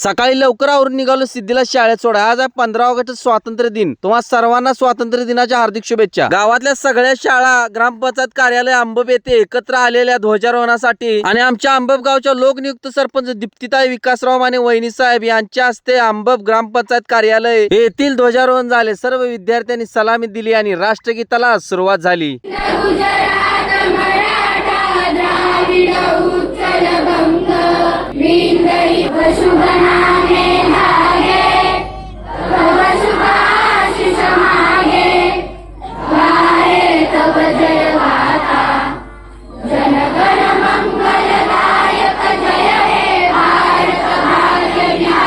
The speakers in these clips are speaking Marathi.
सकाळी लवकर आवरून निघालो सिद्धीला शाळेत सोडा। आज आहे 15 ऑगस्ट स्वातंत्र्य दिन। तुम्हा सर्वांना स्वातंत्र्य दिनाच्या हार्दिक शुभेच्छा। गावातल्या सगळ्या शाळा ग्रामपंचायत कार्यालय अंबब येथे एकत्र आलेल्या ध्वजारोहणासाठी आणि आमच्या अंबब गावच्या लोकनियुक्त सरपंच दीप्तीताई विकासराव माने वहिनी साहेब यांच्या हस्ते अंबब ग्रामपंचायत कार्यालय येथील ध्वजारोहण झाले। सर्व विद्यार्थ्यांनी सलामी दिली आणि राष्ट्रगीताला सुरुवात झाली।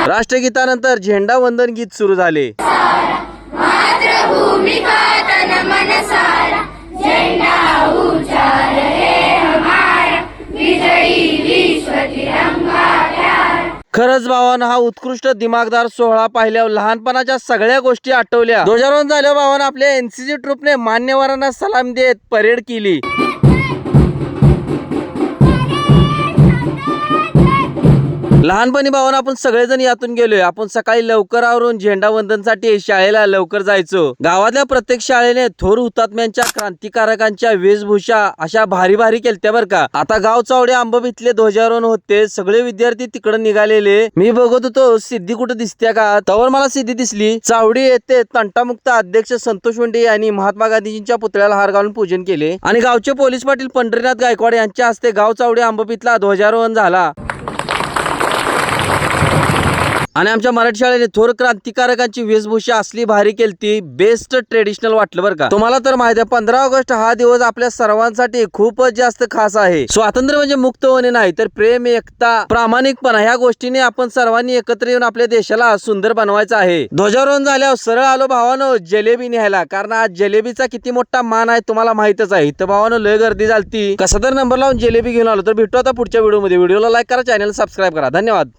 राष्ट्रगीतानंतर झेंडा वंदन गीत सुरू झाले। खरंच भावानं हा उत्कृष्ट दिमागदार सोहळा पाहिल्यावर लहानपणाच्या सगळ्या गोष्टी आठवल्या। ध्वजारोहण झाल्यावर भावानं आपल्या एनसीसी ट्रूपने मान्यवरांना सलाम देत परेड केली। लहानपणी भावानं आपण सगळेजण यातून गेलोय। आपण सकाळी लवकर आवरून झेंडा वंदनसाठी शाळेला लवकर जायचो। गावातल्या प्रत्येक शाळेने थोर हुतात्म्यांच्या क्रांतिकारकांच्या वेशभूषा अशा भारी भारी केलत्या बर का। आता गाव चावडे अंबब इथले ध्वजारोहण होते। सगळे विद्यार्थी तिकडे निघालेले। मी बघत होतो सिद्धी कुठे दिसत्या का, तवर मला सिद्धी दिसली। चावडी येथे तंटामुक्त अध्यक्ष संतोष वंडे यांनी महात्मा गांधीजींच्या पुतळ्याला हार घालून पूजन केले आणि गावचे पोलीस पाटील पंढरीनाथ गायकवाड यांच्या हस्ते गाव चावडे अंबब इथला ध्वजारोहण झाला। आणि आमच्या मराठी शाळेने थोर क्रांतिकारकांची वेशभूषा असली भारी केलती। बेस्ट ट्रेडिशनल वाटलं बरं का। तुम्हाला तर माहिती आहे 15 ऑगस्ट हा दिवस आपल्या सर्वांसाठी खूपच जास्त खास आहे। स्वातंत्र्य म्हणजे मुक्त होणे नाही तर प्रेम, एकता, प्रामाणिकपणा ह्या गोष्टीने आपण सर्वांनी एकत्र येऊन आपल्या देशाला सुंदर बनवायचं आहे। ध्वजारोहण झाल्यावर सरळ आलो भावानो जलेबी न्यायला, कारण आज जलेबीचा किती मोठा मान आहे तुम्हाला माहितच आहे। तर भावानो लय गर्दी झालती, कसा तर नंबर लावून जलेबी घेऊन आलो। तर भेटू आता पुढच्या व्हिडिओमध्ये। व्हिडिओला लाईक करा, चॅनल सबस्क्राईब करा। धन्यवाद।